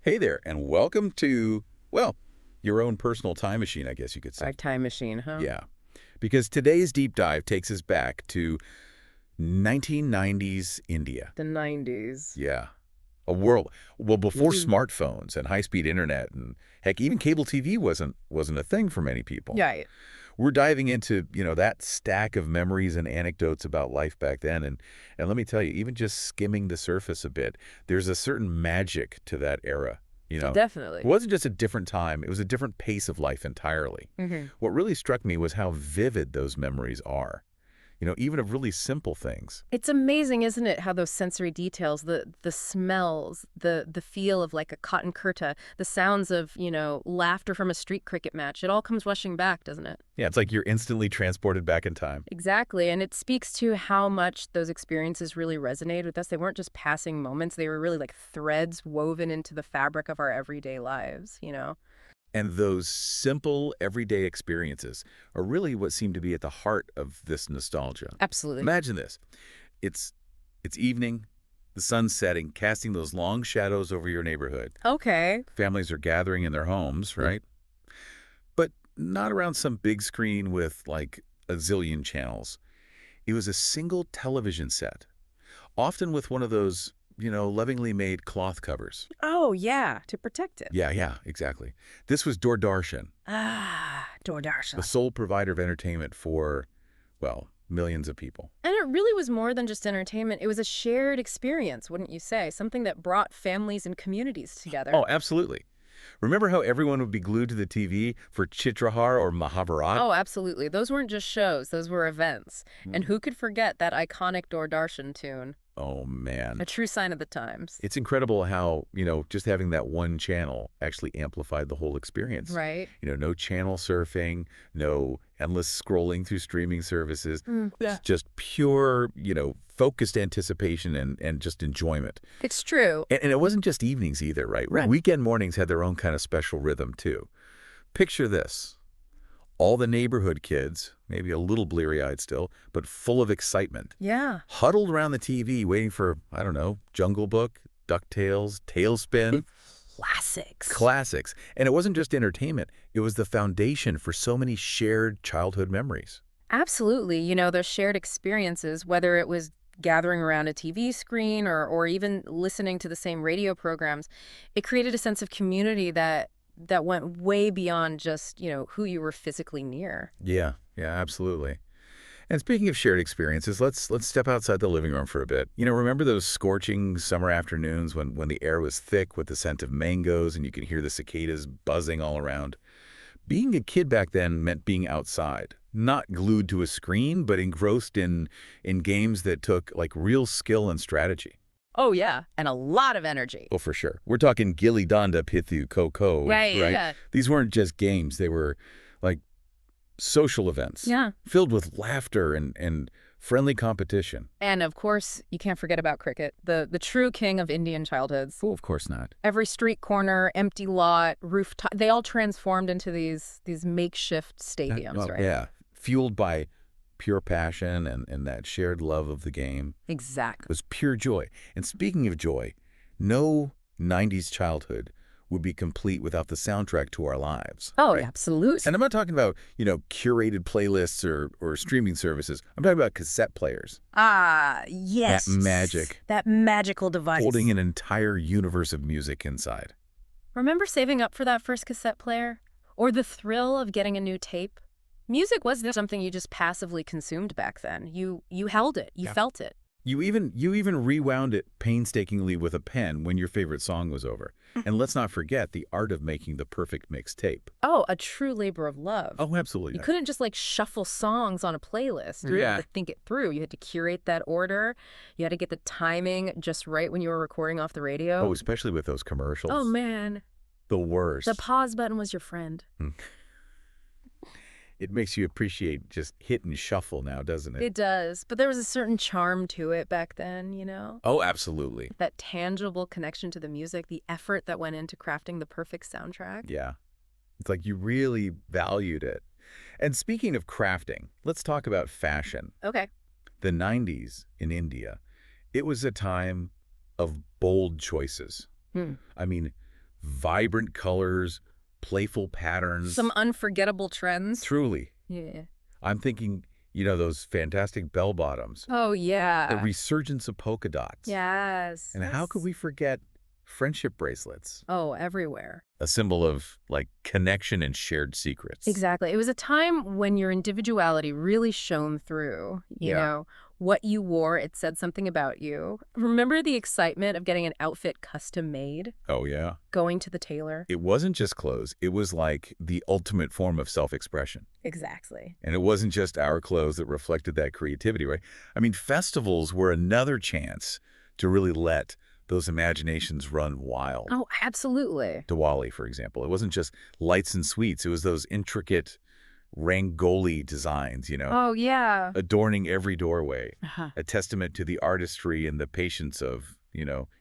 Hey there, and welcome to, well, your own personal time machine, I guess you could say. Our time machine, huh? Yeah, because today's deep dive takes us back to 1990s India. The 90s. Yeah, a world, well, before Mm. smartphones and high-speed internet, and heck, even cable TV wasn't a thing for many people. Right. We're diving into, that stack of memories and anecdotes about life back then, and let me tell you, even just skimming the surface a bit, there's a certain magic to that era. It Definitely. wasn't just a different time, it was a different pace of life entirely. Hmm. What really struck me was how vivid those memories are, even of really simple things. It's amazing, isn't it, how those sensory details, the smells, the feel of like a cotton kurta, the sounds of, laughter from a street cricket match, it all comes rushing back, doesn't it? Yeah, it's like you're instantly transported back in time. Exactly. And it speaks to how much those experiences really resonated with us. They weren't just passing moments, they were really like threads woven into the fabric of our everyday lives. And those simple, everyday experiences are really what seem to be at the heart of this nostalgia. Absolutely. Imagine this. It's it's evening, the sun's setting, casting those long shadows over your neighborhood. Okay. Families are gathering in their homes, right? But not around some big screen with like a zillion channels. It was a single television set, often with one of those, lovingly made cloth covers. Oh, yeah, to protect it. Yeah, exactly. This was Doordarshan, Ah, the Doordarshan. sole provider of entertainment for, well, millions of people. And it really was more than just entertainment. It was a shared experience, wouldn't you say? Something that brought families and communities together. Oh, absolutely. Remember how everyone would be glued to the TV for Chitrahar or Mahabharat? Oh, absolutely. Those weren't just shows, those were events. And Mm. who could forget that iconic Doordarshan tune? Oh, man. A true sign of the times. It's incredible how, just having that one channel actually amplified the whole experience. Right? No channel surfing, no endless scrolling through streaming services, Yeah. just pure, focused anticipation and just enjoyment. It's true. And it wasn't just evenings either, right? Right. Weekend mornings had their own kind of special rhythm, too. Picture this. All the neighborhood kids, maybe a little bleary-eyed still, but full of excitement, Yeah. huddled around the TV waiting for, I don't know, Jungle Book, DuckTales, Tailspin, Classics. classics. And it wasn't just entertainment. It was the foundation for so many shared childhood memories. Absolutely. Those shared experiences, whether it was gathering around a TV screen or even listening to the same radio programs, it created a sense of community that went way beyond just, who you were physically near. Yeah, absolutely. And speaking of shared experiences, let's step outside the living room for a bit. Remember those scorching summer afternoons when the air was thick with the scent of mangoes and you could hear the cicadas buzzing all around? Being a kid back then meant being outside, not glued to a screen, but engrossed in games that took like real skill and strategy. Oh, yeah. And a lot of energy. Oh, for sure. We're talking Gilly Danda, Pithu, Coco, Right, right? yeah. These weren't just games. They were like social events Yeah. filled with laughter and friendly competition. And of course, you can't forget about cricket, the true king of Indian childhoods. Oh, of course not. Every street corner, empty lot, rooftop, they all transformed into these makeshift stadiums, Well, right? yeah. Fueled by pure passion and that shared love of the game. Exactly. It was pure joy. And speaking of joy, no 90s childhood would be complete without the soundtrack to our lives. Oh, right? absolutely. And I'm not talking about, curated playlists or streaming services. I'm talking about cassette players. Ah, yes. That magic. That magical device. Holding an entire universe of music inside. Remember saving up for that first cassette player? Or the thrill of getting a new tape? Music wasn't something you just passively consumed back then. You held it. You felt it. You even rewound it painstakingly with a pen when your favorite song was over. And let's not forget the art of making the perfect mixtape. Oh, a true labor of love. Oh, absolutely. You couldn't just like shuffle songs on a playlist. You Yeah. had to think it through. You had to curate that order. You had to get the timing just right when you were recording off the radio. Oh, especially with those commercials. Oh, man. The worst. The pause button was your friend. It makes you appreciate just hit and shuffle now, doesn't it? It does. But there was a certain charm to it back then. Oh, absolutely. That tangible connection to the music, the effort that went into crafting the perfect soundtrack. Yeah. It's like you really valued it. And speaking of crafting, let's talk about fashion. Okay. The 90s in India, it was a time of bold choices. Hmm. I mean, Vibrant colors, playful patterns. Some unforgettable trends. Truly. Yeah. I'm thinking, those fantastic bell bottoms, Oh, the yeah. resurgence of polka dots. Yes. And how could Yes. we forget friendship bracelets? Oh, everywhere. A symbol of, like, connection and shared secrets. Exactly. It was a time when your individuality really shone through. Yeah. What you wore, it said something about you. Remember the excitement of getting an outfit custom made, Oh, yeah. going to the tailor? It wasn't just clothes. It was like the ultimate form of self-expression. Exactly. And it wasn't just our clothes that reflected that creativity, right? I mean, festivals were another chance to really let those imaginations run wild. Oh, absolutely. Diwali, for example. It wasn't just lights and sweets. It was those intricate Rangoli designs, Oh, yeah. adorning every doorway, Uh-huh. a testament to the artistry and the patience of,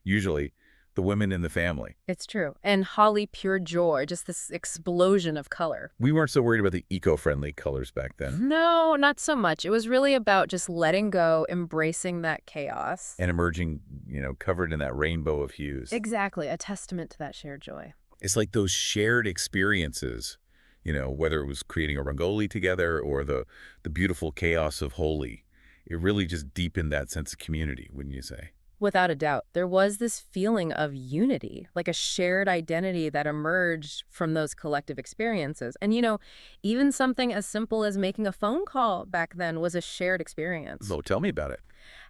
usually the women in the family. It's true. And holly, pure joy, just this explosion of color. We weren't so worried about the eco-friendly colors back then. No, not so much. It was really about just letting go, embracing that chaos. And emerging, covered in that rainbow of hues. Exactly. A testament to that shared joy. It's like those shared experiences, whether it was creating a rangoli together or the beautiful chaos of Holi. It really just deepened that sense of community, wouldn't you say? Without a doubt, there was this feeling of unity, like a shared identity that emerged from those collective experiences. And, even something as simple as making a phone call back then was a shared experience. So tell me about it.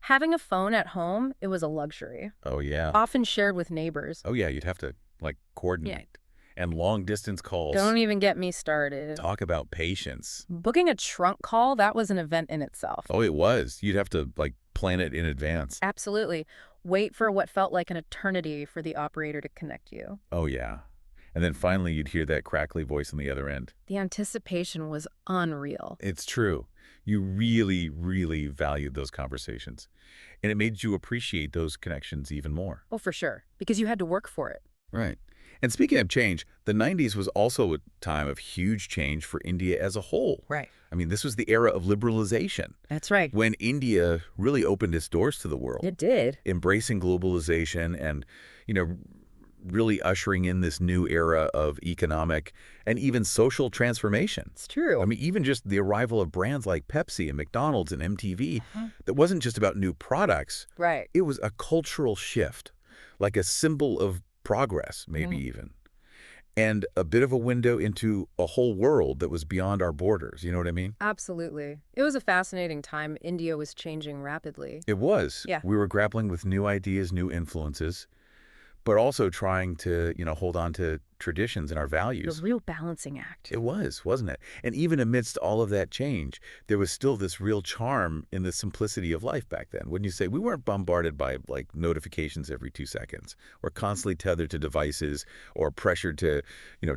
Having a phone at home, it was a luxury, Oh, yeah. often shared with neighbors. Oh, yeah, you'd have to, like, coordinate. And long-distance calls. Don't even get me started. Talk about patience. Booking a trunk call, that was an event in itself. Oh, it was. You'd have to, like, plan it in advance. Absolutely. Wait for what felt like an eternity for the operator to connect you. Oh, yeah. And then finally, you'd hear that crackly voice on the other end. The anticipation was unreal. It's true. You really, really valued those conversations. And it made you appreciate those connections even more. Oh, for sure. Because you had to work for it. Right. And speaking of change, the 90s was also a time of huge change for India as a whole. Right. I mean, this was the era of liberalization, That's right. when India really opened its doors to the world, It did. embracing globalization and, really ushering in this new era of economic and even social transformation. It's true. I mean, even just the arrival of brands like Pepsi and McDonald's and MTV, that wasn't just about new products. Right. It was a cultural shift, like a symbol of progress, maybe even. And a bit of a window into a whole world that was beyond our borders. You know what I mean? Absolutely. It was a fascinating time. India was changing rapidly. It was. Yeah. We were grappling with new ideas, new influences, but also trying to, hold on to traditions and our A values. real balancing act. It was, wasn't it? And even amidst all of that change, there was still this real charm in the simplicity of life back then. Wouldn't you say? We weren't bombarded by, like, notifications every 2 seconds, or constantly tethered to devices, or pressured to,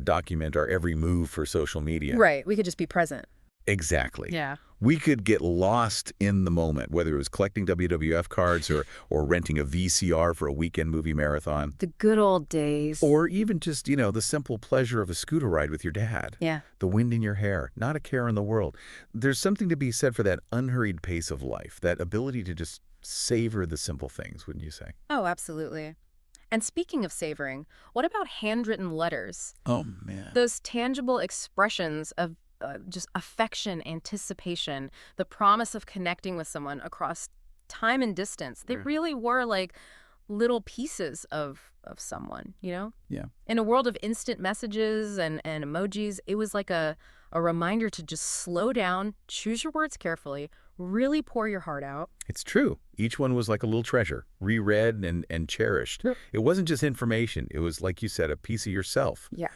document our every move for social media. Right. We could just be present. Exactly. Yeah. We could get lost in the moment, whether it was collecting WWF cards or renting a VCR for a weekend movie marathon, The good old days. or even just, the simple pleasure of a scooter ride with your dad. Yeah. The wind in your hair, not a care in the world. There's something to be said for that unhurried pace of life, that ability to just savor the simple things, wouldn't you say? Oh, absolutely. And speaking of savoring, what about handwritten letters? Oh, man. Those tangible expressions of just affection, anticipation, the promise of connecting with someone across time and distance. They really were like little pieces of someone, Yeah. In a world of instant messages and emojis, it was like a reminder to just slow down, choose your words carefully, really pour your heart out. It's true. Each one was like a little treasure, reread and cherished. Yep. It wasn't just information. It was, like you said, a piece of yourself. Yeah.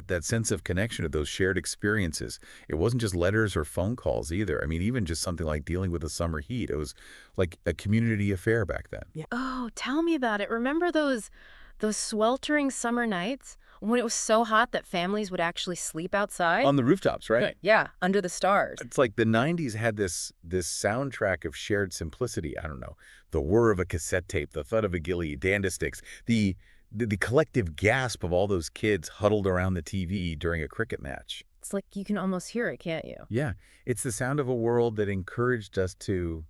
That sense of connection, of those shared experiences. It wasn't just letters or phone calls either. I mean, even just something like dealing with the summer heat. It was like a community affair back then. Yeah. Oh, tell me about it. Remember those sweltering summer nights when it was so hot that families would actually sleep outside? On the rooftops, right? Yeah, under the stars. It's like the 90s had this soundtrack of shared simplicity. I don't know, the whir of a cassette tape, the thud of a gilly, danda sticks, the collective gasp of all those kids huddled around the TV during a cricket match. It's like you can almost hear it, can't you? Yeah, it's the sound of a world that encouraged us to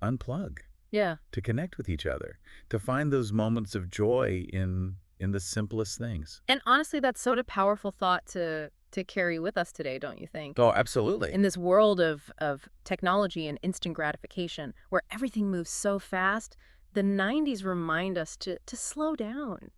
unplug, Yeah. to connect with each other, to find those moments of joy in in the simplest things. And honestly, that's such a powerful thought to carry with us today, don't you think? Oh, absolutely. In this world of technology and instant gratification, where everything moves so fast, the 90s remind us to slow down,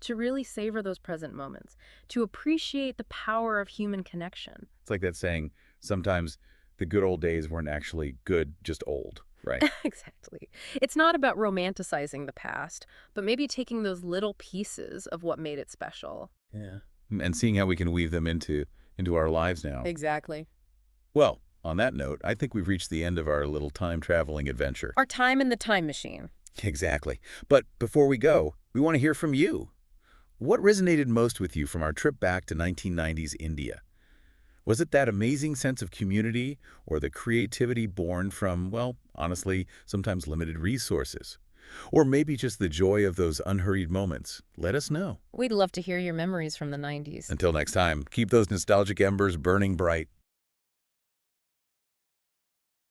to really savor those present moments, to appreciate the power of human connection. It's like that saying, sometimes the good old days weren't actually good, just old, right? Exactly. It's not about romanticizing the past, but maybe taking those little pieces of what made it special. Yeah. And seeing how we can weave them into our lives now. Exactly. Well, on that note, I think we've reached the end of our little time-traveling adventure. Our time in the time machine. Exactly. But before we go, we want to hear from you. What resonated most with you from our trip back to 1990s India? Was it that amazing sense of community or the creativity born from, well, honestly, sometimes limited resources? Or maybe just the joy of those unhurried moments? Let us know. We'd love to hear your memories from the 90s. Until next time, keep those nostalgic embers burning bright.